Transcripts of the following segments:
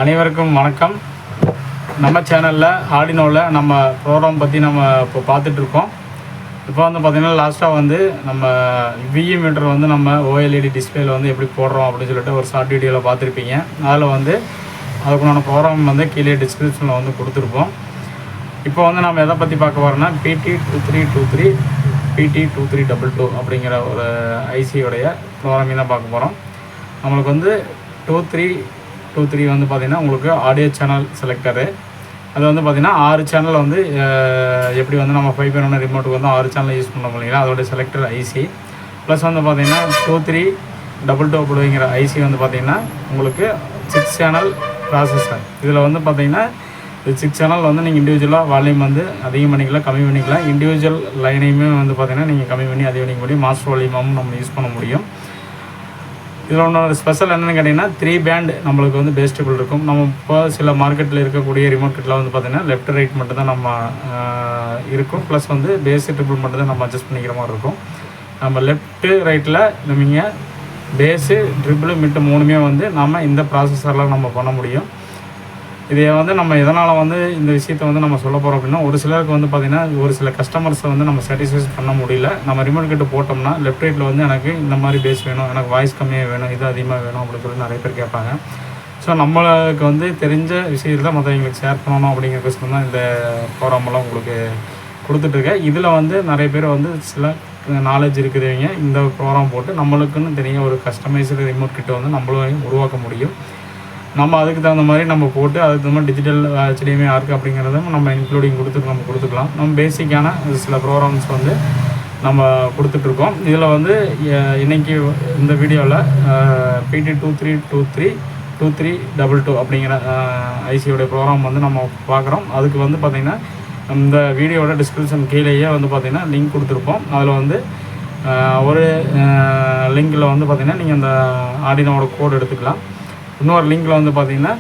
அனைவருக்கும் வணக்கம். நம்ம சேனலில் ஆர்டினோவில் நம்ம ப்ரோக்ராம் பற்றி நம்ம இப்போ பார்த்துட்ருக்கோம். இப்போ வந்து பார்த்திங்கன்னா லாஸ்ட்டாக வந்து நம்ம விஇ மீட்டர் வந்து நம்ம ஓஎல்இடி டிஸ்பிளேயில் வந்து எப்படி போடுறோம் அப்படின்னு சொல்லிட்டு ஒரு ஷார்ட் வீடியோவில் பார்த்துருப்பீங்க. அதில் வந்து அதுக்குண்டான ப்ரோக்ராம் வந்து கீழே டிஸ்கிரிப்ஷனில் வந்து கொடுத்துருப்போம். இப்போ வந்து நம்ம எதை பற்றி பார்க்க போகிறோம்னா PT2323 PT2322 அப்படிங்கிற ஒரு ஐசியோடைய ப்ரோக்ராமிங் தான் பார்க்க போகிறோம். நம்மளுக்கு வந்து 2323 வந்து பார்த்திங்கன்னா உங்களுக்கு ஆடியோ சேனல் செலக்டரு. அது வந்து பார்த்திங்கன்னா 6 சேனல் வந்து எப்படி வந்து நம்ம 5.1 ரிமோட்டுக்கு வந்து 6 சேனல் யூஸ் பண்ண முடியுங்களா, அதோடைய செலக்டர் ஐசி. ப்ளஸ் வந்து பார்த்திங்கன்னா 2322 அப்படிங்கிற ஐசி வந்து பார்த்திங்கன்னா உங்களுக்கு 6 சேனல் ப்ராசஸர். இதில் வந்து பார்த்திங்கன்னா 6 சேனல் வந்து நீங்கள் இண்டிவிஜுவலாக வால்யூம் வந்து அதிகம் பண்ணிக்கலாம், கம்மி பண்ணிக்கலாம். இண்டிவிஜுவல் லைனையுமே வந்து பார்த்திங்கன்னா நீங்கள் கம்மி பண்ணி அதிகம் பண்ணிக்க முடியும். மாஸ்டர் வால்யூமாகவும் நம்ம யூஸ் பண்ண முடியும். இதில் ஒன்று ஸ்பெஷல் என்னென்னு கேட்டிங்கன்னா 3 பேண்ட் நம்மளுக்கு வந்து பேஸ் டேபிள் இருக்கும். நம்ம இப்போ சில மார்க்கெட்டில் இருக்கக்கூடிய ரிமோட் கிட்டில் வந்து பார்த்திங்கன்னா லெஃப்ட் ரைட் மட்டும் தான் நம்ம இருக்கும். ப்ளஸ் வந்து பேஸ் டேபிள் மட்டும் தான் நம்ம அட்ஜஸ்ட் பண்ணிக்கிற மாதிரி இருக்கும். நம்ம லெஃப்ட்டு ரைட்டில் நீங்கள் பேஸு ட்ரிபிள் மிட்டு 3மே வந்து நம்ம இந்த ப்ராசஸரில் நம்ம பண்ண முடியும். இதை வந்து நம்ம எதனால் வந்து இந்த விஷயத்தை வந்து நம்ம சொல்ல போகிறோம் அப்படின்னா, ஒரு சிலருக்கு வந்து பார்த்திங்கன்னா ஒரு சில கஸ்டமர்ஸை வந்து நம்ம சாட்டிஸ்ஃபை பண்ண முடியல. நம்ம ரிமோட் கிட்ட போட்டோம்னா லெஃப்ட் ரைட்டில் வந்து எனக்கு இந்த மாதிரி பேஸ் வேணும், எனக்கு வாய்ஸ் கம்மியாக வேணும், இது அதிகமாக வேணும் அப்படின்னு சொல்லி நிறைய பேர் கேட்பாங்க. ஸோ நம்மளுக்கு வந்து தெரிஞ்ச விஷயத்தில் மற்றவங்களுக்கு ஷேர் பண்ணணும் அப்படிங்கிற கொஸ்டின் தான் இந்த ப்ரோக்ராமெல்லாம் உங்களுக்கு கொடுத்துட்ருக்கேன். இதில் வந்து நிறைய பேர் வந்து சில நாலேஜ் இருக்கிறவங்க இந்த ப்ரோக்ராம் போட்டு நம்மளுக்குன்னு தனியாக ஒரு கஸ்டமைஸ்டு ரிமோட் கிட்ட வந்து நம்மளும் உருவாக்க முடியும். நம்ம அதுக்கு தகுந்த மாதிரி நம்ம போட்டு அதுக்கு தகுந்த மாதிரி டிஜிட்டல் HDMI ஆர்க்கு அப்படிங்கிறதும் நம்ம இன்க்ளூடிங் கொடுத்துக்கலாம். நம்ம பேசிக்கான சில ப்ரோக்ராம்ஸ் வந்து நம்ம கொடுத்துட்ருக்கோம். இதில் வந்து இன்றைக்கி இந்த வீடியோவில் PT2323 அப்படிங்கிற ஐசியோடைய ப்ரோக்ராம் வந்து நம்ம பார்க்குறோம். அதுக்கு வந்து பார்த்திங்கன்னா இந்த வீடியோட டிஸ்கிரிப்ஷன் கீழேயே வந்து பார்த்திங்கன்னா லிங்க் கொடுத்துருப்போம். அதில் வந்து ஒரு லிங்கில் வந்து பார்த்திங்கன்னா நீங்கள் அந்த ஆர்டினோட கோட் எடுத்துக்கலாம். இன்னொரு லிங்கில் வந்து பார்த்திங்கன்னா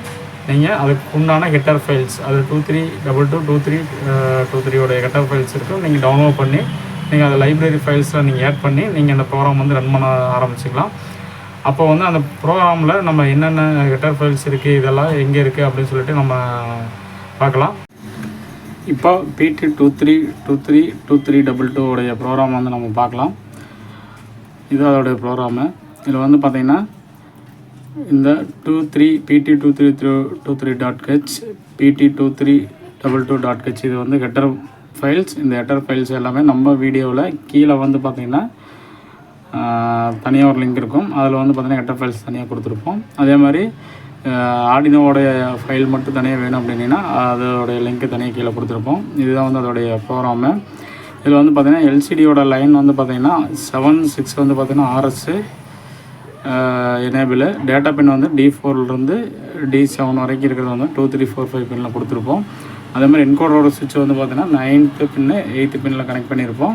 நீங்கள் அதுக்கு உண்டான ஹெட்டர் ஃபைல்ஸ், அது 2322 ஹெட்டர் ஃபைல்ஸ் இருக்கும். நீங்கள் டவுன்லோட் பண்ணி நீங்கள் அதை லைப்ரரி ஃபைல்ஸில் நீங்கள் ஆட் பண்ணி நீங்கள் அந்த ப்ரோக்ராம் வந்து ரன் பண்ண ஆரம்பிச்சிக்கலாம். அப்போ வந்து அந்த ப்ரோக்ராமில் நம்ம என்னென்ன ஹெட்டர் ஃபைல்ஸ் இருக்குது, இதெல்லாம் எங்கே இருக்குது அப்படின்னு சொல்லிட்டு நம்ம பார்க்கலாம். இப்போ PT2323 ப்ரோக்ராம் வந்து நம்ம பார்க்கலாம். இது அதோடைய ப்ரோக்ராமு. இதில் வந்து பார்த்திங்கன்னா இந்த PT2323.h PT2322.h இது வந்து ஹெட்டர் ஃபைல்ஸ். இந்த ஹெட்டர் ஃபைல்ஸ் எல்லாமே நம்ம வீடியோவில் கீழே வந்து பார்த்திங்கன்னா தனியாக ஒரு லிங்க் இருக்கும். அதில் வந்து பார்த்திங்கன்னா ஹெட்டர் ஃபைல்ஸ் தனியாக கொடுத்துருப்போம். அதே மாதிரி ஆர்டினோவோடைய ஃபைல் மட்டும் தனியாக வேணும் அப்படின்னா அதோடைய லிங்க்கு தனியாக கீழே கொடுத்துருப்போம். இதுதான் வந்து அதோடைய ப்ரோக்ராமு. இதில் வந்து பார்த்திங்கன்னா எல்சிடியோட லைன் வந்து பார்த்திங்கன்னா 7.6 வந்து பார்த்திங்கன்னா RS எனேபிள். டேட்டா பின் வந்து D4லேருந்து D7 வரைக்கும் இருக்கிறது வந்து 2345 பின்னில் கொடுத்துருப்போம். அதே மாதிரி என்கோடரோட சுவிட்ச் வந்து பார்த்திங்கன்னா 9th பின்னு 8th பின்னில் கனெக்ட் பண்ணியிருப்போம்.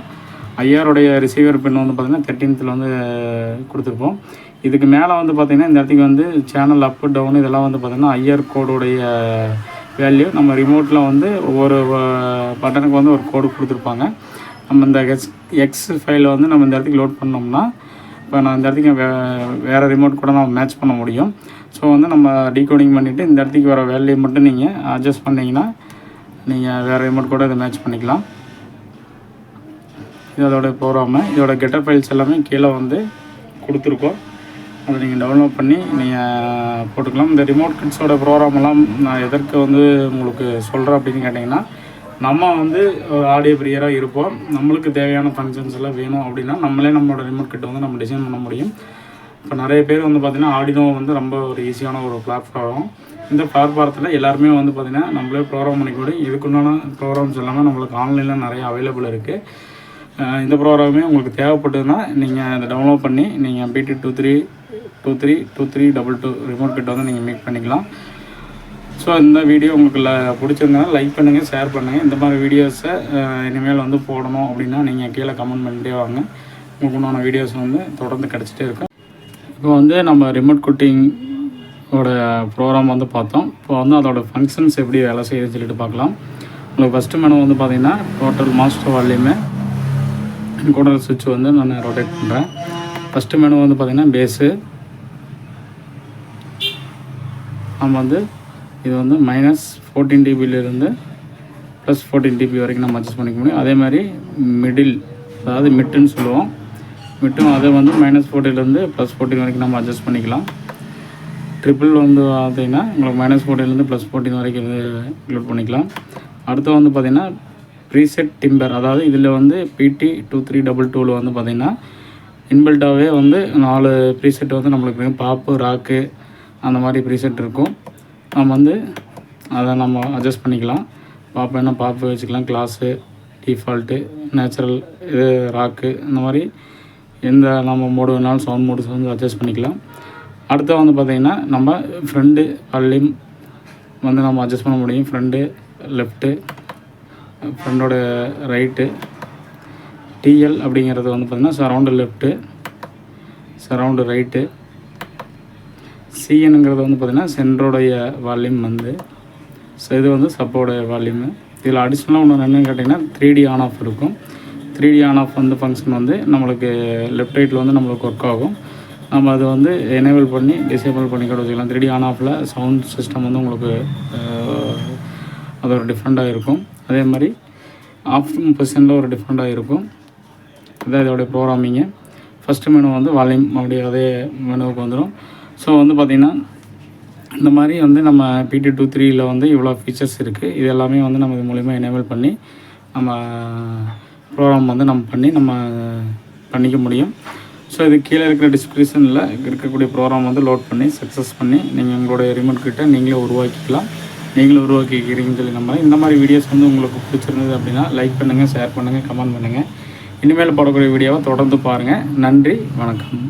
ஐஆருடைய ரிசீவர் பின் வந்து பார்த்திங்கன்னா 13th வந்து கொடுத்துருப்போம். இதுக்கு மேலே வந்து பார்த்திங்கன்னா இந்த இடத்துக்கு வந்து சேனல் அப்பு டவுன் இதெல்லாம் வந்து பார்த்திங்கன்னா ஐஆர் கோடுடைய வேல்யூ. நம்ம ரிமோட்டில் வந்து ஒவ்வொரு பட்டனுக்கு வந்து ஒரு கோடு கொடுத்துருப்பாங்க. நம்ம இந்த எக்ஸ் ஃபைலை வந்து நம்ம இந்த இடத்துக்கு லோட் பண்ணோம்னா இப்போ நான் இந்த இடத்துக்கு வேறு ரிமோட் கூட நம்ம மேட்ச் பண்ண முடியும். ஸோ வந்து நம்ம டீகோடிங் பண்ணிவிட்டு இந்த இடத்துக்கு வர வேல்யூ மட்டும் நீங்கள் அட்ஜஸ்ட் பண்ணிங்கன்னா நீங்கள் வேறு ரிமோட் கூட இதை மேட்ச் பண்ணிக்கலாம். இது அதோடய ப்ரோக்ராமு. இதோட கெட்டர் ஃபைல்ஸ் எல்லாமே கீழே வந்து கொடுத்துருக்கோம். அதை நீங்கள் டவுன்லோட் பண்ணி நீங்கள் போட்டுக்கலாம். இந்த ரிமோட் கிட்ஸோட ப்ரோக்ராமெல்லாம் நான் எதற்கு வந்து உங்களுக்கு சொல்கிறேன் அப்படின்னு கேட்டிங்கன்னா, நம்ம வந்து ஆடியோ பிரியராக இருப்போம். நம்மளுக்கு தேவையான ஃபங்க்ஷன்ஸ் எல்லாம் வேணும் அப்படின்னா நம்மளே நம்மளோட ரிமோட் கிட்ட வந்து நம்ம டிசைன் பண்ண முடியும். இப்போ நிறைய பேர் வந்து பார்த்திங்கன்னா ஆர்டினோ வந்து ரொம்ப ஒரு ஈஸியான ஒரு பிளாட்ஃபார்ம். இந்த பிளாட்ஃபாரத்தில் எல்லாருமே வந்து பார்த்திங்கன்னா நம்மளே ப்ரோக்ராம் பண்ணிக்கூட இதுக்குண்டான ப்ரோக்ராம்ஸ் எல்லாமே நம்மளுக்கு ஆன்லைனில் நிறைய அவைலபிள் இருக்குது. இந்த ப்ரோக்ராமே உங்களுக்கு தேவைப்பட்டதுன்னா நீங்கள் அதை டவுன்லோட் பண்ணி நீங்கள் PT2323 ரிமோட் கிட்ட வந்து நீங்கள் மேக் பண்ணிக்கலாம். ஸோ இந்த வீடியோ உங்களுக்கு பிடிச்சிருந்தா லைக் பண்ணுங்கள், ஷேர் பண்ணுங்கள். இந்த மாதிரி வீடியோஸை இனிமேல் வந்து போடணும் அப்படின்னா நீங்கள் கீழே கமெண்ட் பண்ணிட்டே வாங்க. உங்களுக்கு உண்டான வீடியோஸ் வந்து தொடர்ந்து கிடச்சிட்டே இருக்கும். இப்போ வந்து நம்ம ரிமோட் குட்டிங்கோட ப்ரோக்ராம் வந்து பார்த்தோம். இப்போ வந்து அதோடய ஃபங்க்ஷன்ஸ் எப்படி வேலை செய்யுதுன்னு சொல்லிட்டு பார்க்கலாம். உங்களுக்கு ஃபஸ்ட்டு மெனு வந்து பார்த்திங்கன்னா டோட்டல் மாஸ்டர் வால்யூமு என்கோடர் சுவிட்ச் வந்து நான் ரொட்டேட் பண்ணுறேன். ஃபஸ்ட்டு மெனு வந்து பார்த்திங்கன்னா பேஸு. நம்ம வந்து இது வந்து -14 dBயிலிருந்து +14 dB வரைக்கும் நம்ம அட்ஜஸ்ட் பண்ணிக்க முடியும். அதே மாதிரி மிடில், அதாவது மிட்டுன்னு சொல்லுவோம், மிட்டும் அதை வந்து -14லேருந்து +14 வரைக்கும் நம்ம அட்ஜஸ்ட் பண்ணிக்கலாம். ட்ரிபிள் வந்து பார்த்திங்கன்னா உங்களுக்கு -14லேருந்து +14 வரைக்கும் இன்க்ளூட் பண்ணிக்கலாம். அடுத்து வந்து பார்த்திங்கன்னா ப்ரீசெட் டிம்பர், அதாவது இதில் வந்து PT2322 வந்து பார்த்திங்கன்னா இன்பில்ட்டாகவே வந்து 4 ப்ரீசெட் வந்து நம்மளுக்கு பாப்பு, ராக்கு அந்த மாதிரி ப்ரீசெட் இருக்கும். நம்ம வந்து அதை நம்ம அட்ஜஸ்ட் பண்ணிக்கலாம். பாப்புன்னா பாப்பு வச்சுக்கலாம், கிளாஸு, டிஃபால்ட்டு, நேச்சுரல், இது ராக்கு, இந்த மாதிரி எந்த நம்ம மோடு வேணாலும் சவுண்ட் மோட்ஸ் வந்து அட்ஜஸ்ட் பண்ணிக்கலாம். அடுத்து வந்து பார்த்திங்கன்னா நம்ம ஃப்ரண்ட்டு வால்யூம் வந்து நம்ம அட்ஜஸ்ட் பண்ண முடியும். ஃப்ரண்ட்டு, லெஃப்ட்டு, ஃப்ரண்டோட ரைட்டு. TL அப்படிங்கிறது வந்து பார்த்திங்கன்னா சரவுண்டு லெஃப்ட்டு, சரவுண்டு ரைட்டு. CNங்கிறது வந்து பார்த்திங்கன்னா சென்டரோடைய வால்யூம் வந்து, இது வந்து சப்போடைய வால்யூமு. இதில் அடிஷ்னலாக ஒன்று என்னென்னு கேட்டிங்கன்னா 3D ஆன் ஆஃப் இருக்கும். 3D ஆன் ஆஃப் வந்து ஃபங்க்ஷன் வந்து நம்மளுக்கு லெஃப்ட் ரைட்டில் வந்து நம்மளுக்கு ஒர்க் ஆகும். நம்ம அதை வந்து எனேபிள் பண்ணி டிசேபிள் பண்ணி கூட வச்சுக்கலாம். 3D ஆன் ஆஃபில் சவுண்ட் சிஸ்டம் வந்து உங்களுக்கு அது ஒரு டிஃப்ரெண்ட்டாக இருக்கும். அதே மாதிரி ஆஃப் பொசிஷனில் ஒரு டிஃப்ரெண்ட்டாக இருக்கும். இதான் இதோடைய ப்ரோக்ராமிங்கு. ஃபஸ்ட்டு மெனு வந்து வால்யூம், அப்படியே அதே மெனுவுக்கு வந்துடும். ஸோ வந்து பார்த்திங்கன்னா இந்த மாதிரி வந்து நம்ம PT23யில் வந்து இவ்வளோ ஃபீச்சர்ஸ் இருக்குது. இது எல்லாமே வந்து நம்ம இது மூலிமா எனேபிள் பண்ணி நம்ம ப்ரோக்ராம் வந்து நம்ம பண்ணிக்க முடியும். ஸோ இது கீழே இருக்கிற டிஸ்கிரிப்ஷனில் இருக்கக்கூடிய ப்ரோக்ராம் வந்து லோட் பண்ணி சக்ஸஸ் பண்ணி நீங்கள் உங்களுடைய ரிமோட் கிட்ட நீங்களே உருவாக்கிக்கலாம். நீங்களும் உருவாக்கிக்கிறீங்கன்னு சொல்லி நம்புறேன். இந்த மாதிரி வீடியோஸ் வந்து உங்களுக்கு பிடிச்சிருந்தது அப்படின்னா லைக் பண்ணுங்கள், ஷேர் பண்ணுங்கள், கமெண்ட் பண்ணுங்கள். இனிமேல் போடக்கூடிய வீடியோவை தொடர்ந்து பாருங்கள். நன்றி, வணக்கம்.